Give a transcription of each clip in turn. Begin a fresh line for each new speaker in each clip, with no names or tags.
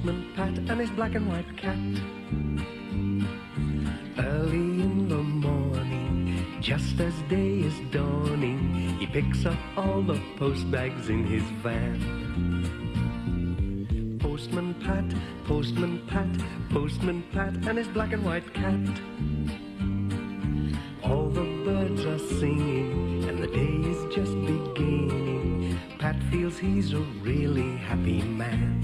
Postman Pat and his black and white cat. Early in the morning, just as day is dawning, he picks up all the post bags in his van. Postman Pat, Postman Pat, Postman Pat and his black and white cat. All the birds are singing and the day is just beginning. Pat feels he's a really happy man.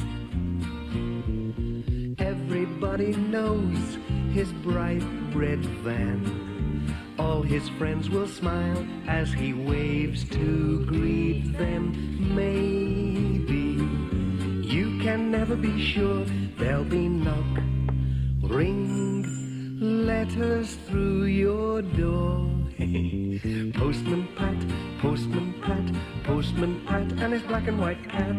Everybody knows his bright red van. All his friends will smile as he waves to greet them. Maybe you can never be sure. There'll be knock, ring, letters through your door. Postman Pat, Postman Pat, Postman Pat and his black and white cat.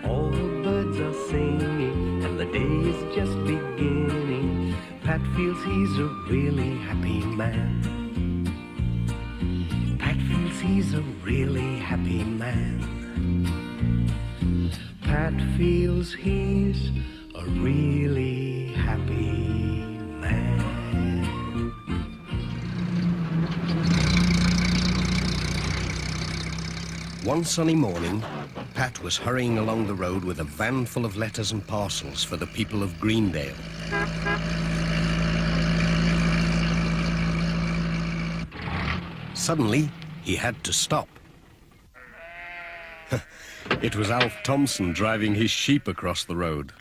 All the birds are singing and the day is just beginning. Pat feels he's a really happy man. Pat feels he's a really happy man. Pat feels he's a really happy man.
One sunny morning, Pat was hurrying along the road with a van full of letters and parcels for the people of Greendale. Suddenly, he had to stop. It was Alf Thompson driving his sheep across the road.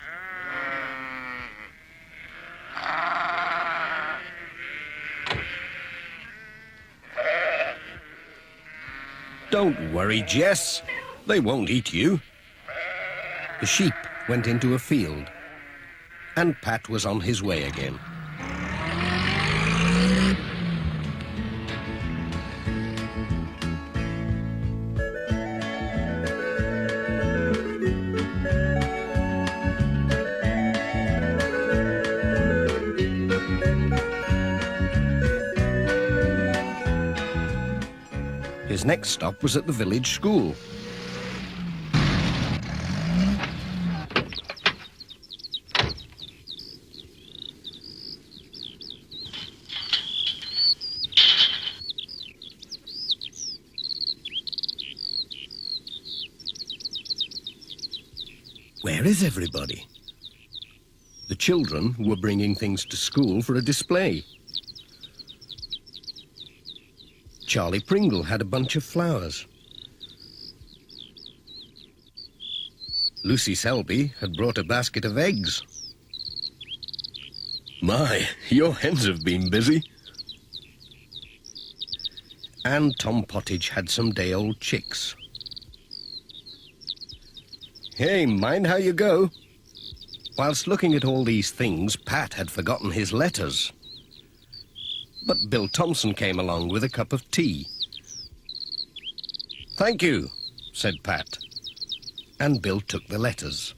Don't worry, Jess. They won't eat you. The sheep went into a field, and Pat was on his way again. His next stop was at the village school. Where is everybody? The children were bringing things to school for a display. Charlie Pringle had a bunch of flowers. Lucy Selby had brought a basket of eggs. My, your hens have been busy. And Tom Pottage had some day-old chicks. Hey, mind how you go. Whilst looking at all these things, Pat had forgotten his letters. But Bill Thompson came along with a cup of tea. "Thank you," said Pat, and Bill took the letters.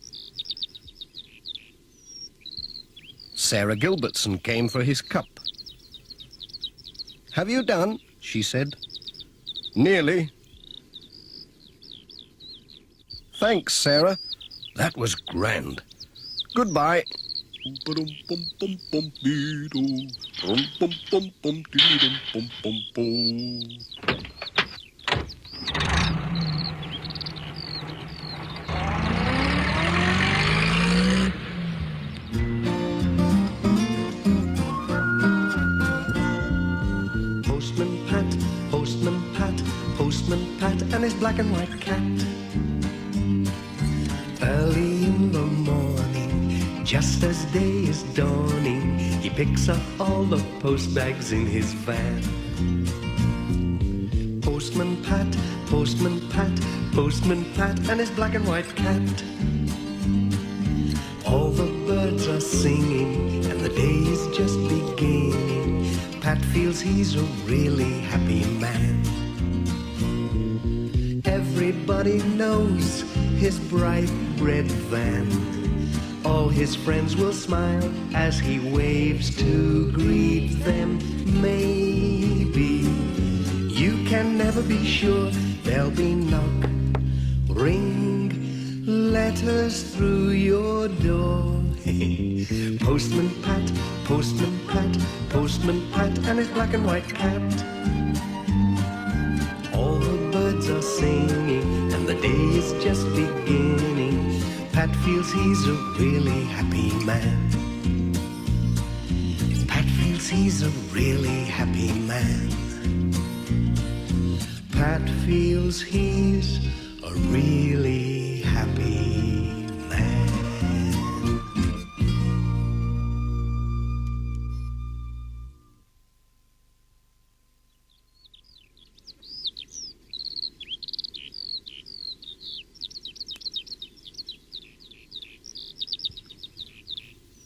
Sarah Gilbertson came for his cup. "Have you done?" she said. "Nearly." "Thanks, Sarah. That was grand. Goodbye."
Postman Pat, Postman Pat, Postman Pat and his black and white cat. Early in the morning, just as day is dawning, he picks up all the post bags in his van. Postman Pat, Postman Pat, Postman Pat and his black and white cat. All the birds are singing and the day is just beginning. Pat feels he's a really happy man. Everybody knows his bright red van. All his friends will smile as he waves to greet them. Maybe you can never be sure. There'll be knock, ring, letters comes through your door. Postman Pat, Postman Pat, Postman Pat, and his black and white cat. All the birds are singing, and the day is just beginning. Pat feels he's a really happy man. Pat feels he's a really happy man. Pat feels he's a really happy man.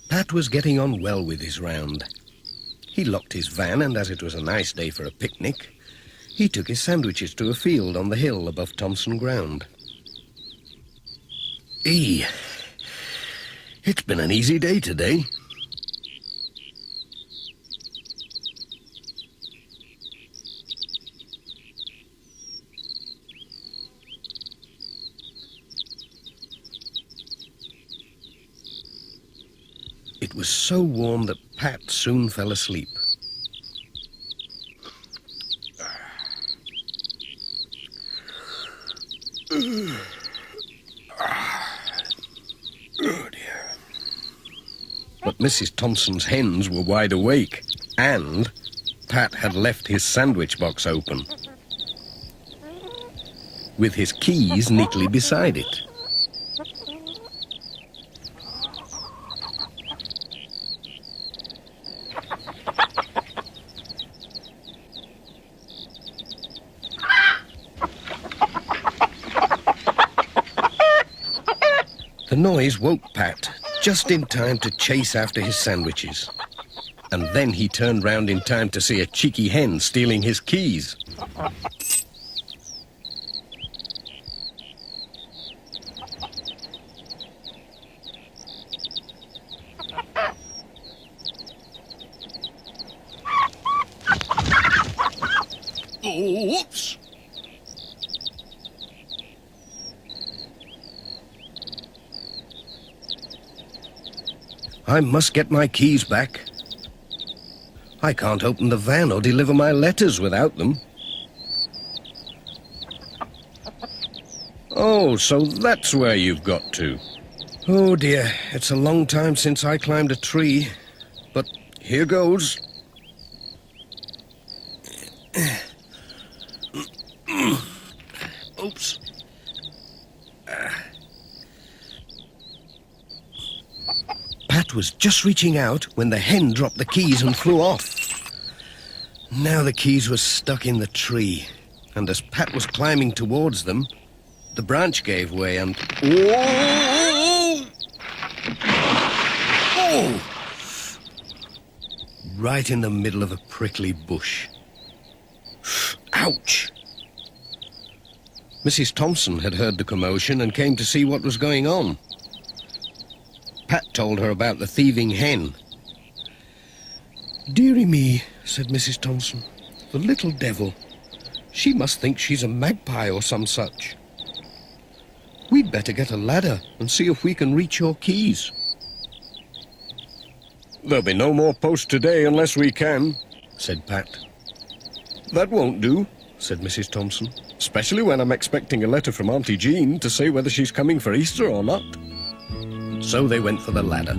Pat was getting on well with his round. He locked his van, and as it was a nice day for a picnic, he took his sandwiches to a field on the hill above Thompson Ground. It's been an easy day today. It was so warm that Pat soon fell asleep. Oh dear. But Mrs. Thompson's hens were wide awake, and Pat had left his sandwich box open, with his keys neatly beside it. The noise woke Pat just in time to chase after his sandwiches. And then he turned round in time to see a cheeky hen stealing his keys. Oops! I must get my keys back. I can't open the van or deliver my letters without them. Oh, so that's where you've got to. Oh dear, it's a long time since I climbed a tree, but here goes. Oops. Pat was just reaching out when the hen dropped the keys and flew off. Now the keys were stuck in the tree, and as Pat was climbing towards them, the branch gave way and... Whoa! Oh! Right in the middle of a prickly bush. Ouch! Mrs. Thompson had heard the commotion and came to see what was going on. Pat told her about the thieving hen. "Dearie me," said Mrs. Thompson, "the little devil. She must think she's a magpie or some such. We'd better get a ladder and see if we can reach your keys." "There'll be no more post today unless we can," said Pat. "That won't do," said Mrs. Thompson, "especially when I'm expecting a letter from Auntie Jean to say whether she's coming for Easter or not." So they went for the ladder.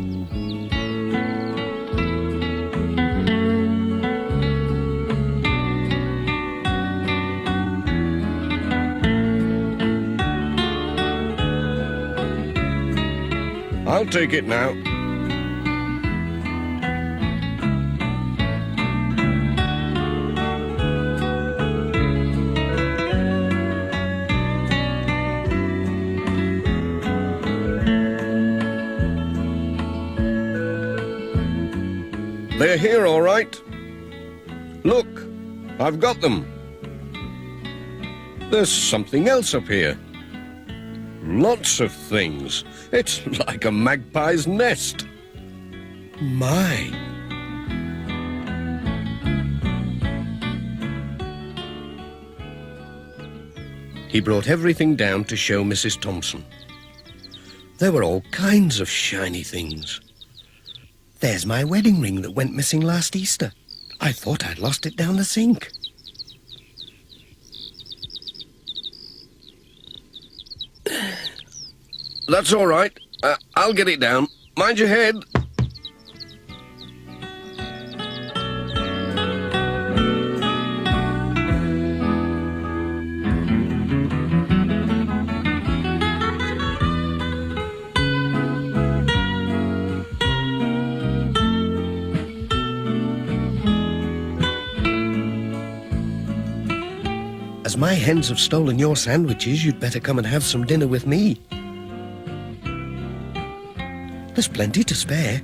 "I'll take it now." "They're here, all right. Look, I've got them. There's something else up here. Lots of things. It's like a magpie's nest. My. He brought everything down to show Mrs. Thompson. There were all kinds of shiny things. There's my wedding ring that went missing last Easter. I thought I'd lost it down the sink. That's all right. I'll get it down. Mind your head. As my hens have stolen your sandwiches, you'd better come and have some dinner with me. There's plenty to spare.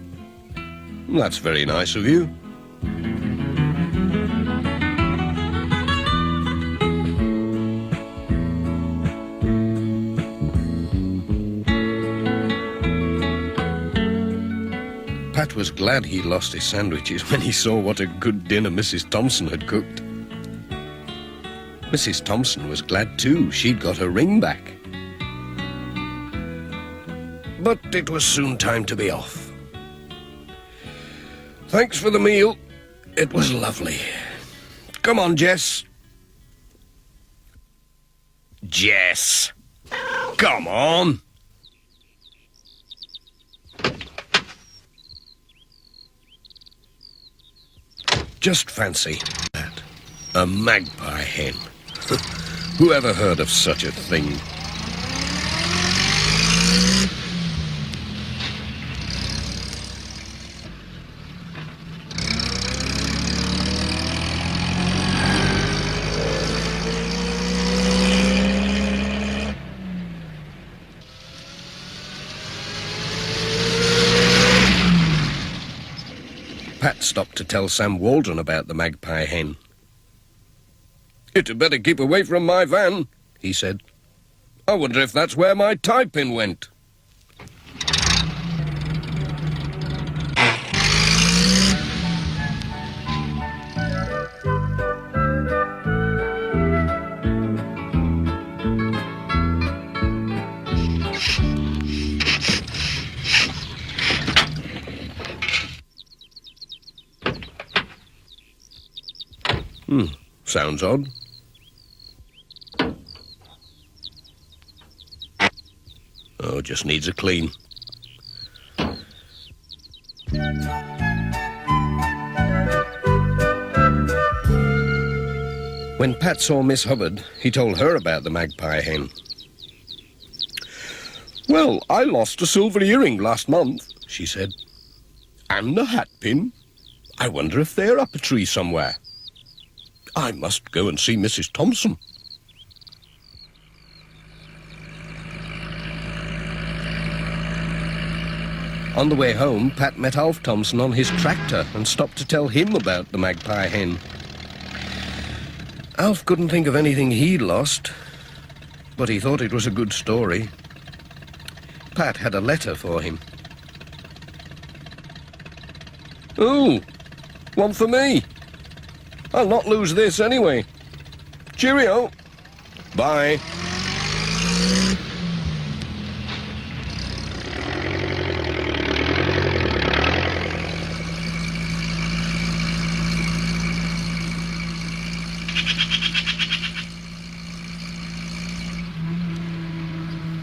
That's very nice of you. Pat was glad he lost his sandwiches when he saw what a good dinner Mrs. Thompson had cooked. Mrs. Thompson was glad too. She'd got her ring back. But it was soon time to be off. Thanks for the meal. It was lovely. Come on, Jess. Jess! Come on! Just fancy that. A magpie hen. Who ever heard of such a thing? Pat stopped to tell Sam Waldron about the magpie hen. "It had better keep away from my van," he said. "I wonder if that's where my tie pin went." Sounds odd. Oh, just needs a clean. When Pat saw Miss Hubbard, he told her about the magpie hen. "Well, I lost a silver earring last month," she said. "And a hat pin. I wonder if they're up a tree somewhere. I must go and see Mrs. Thompson." On the way home, Pat met Alf Thompson on his tractor and stopped to tell him about the magpie hen. Alf couldn't think of anything he'd lost, but he thought it was a good story. Pat had a letter for him. "Oh, one for me. I'll not lose this anyway. Cheerio. Bye."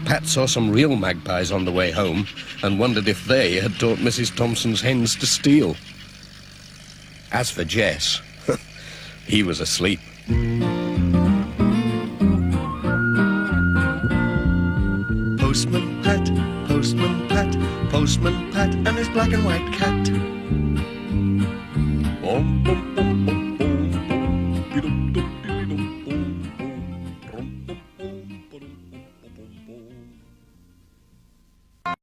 Pat saw some real magpies on the way home and wondered if they had taught Mrs. Thompson's hens to steal. As for Jess, he was asleep.
Postman Pat, Postman Pat, Postman Pat and his black and white cat.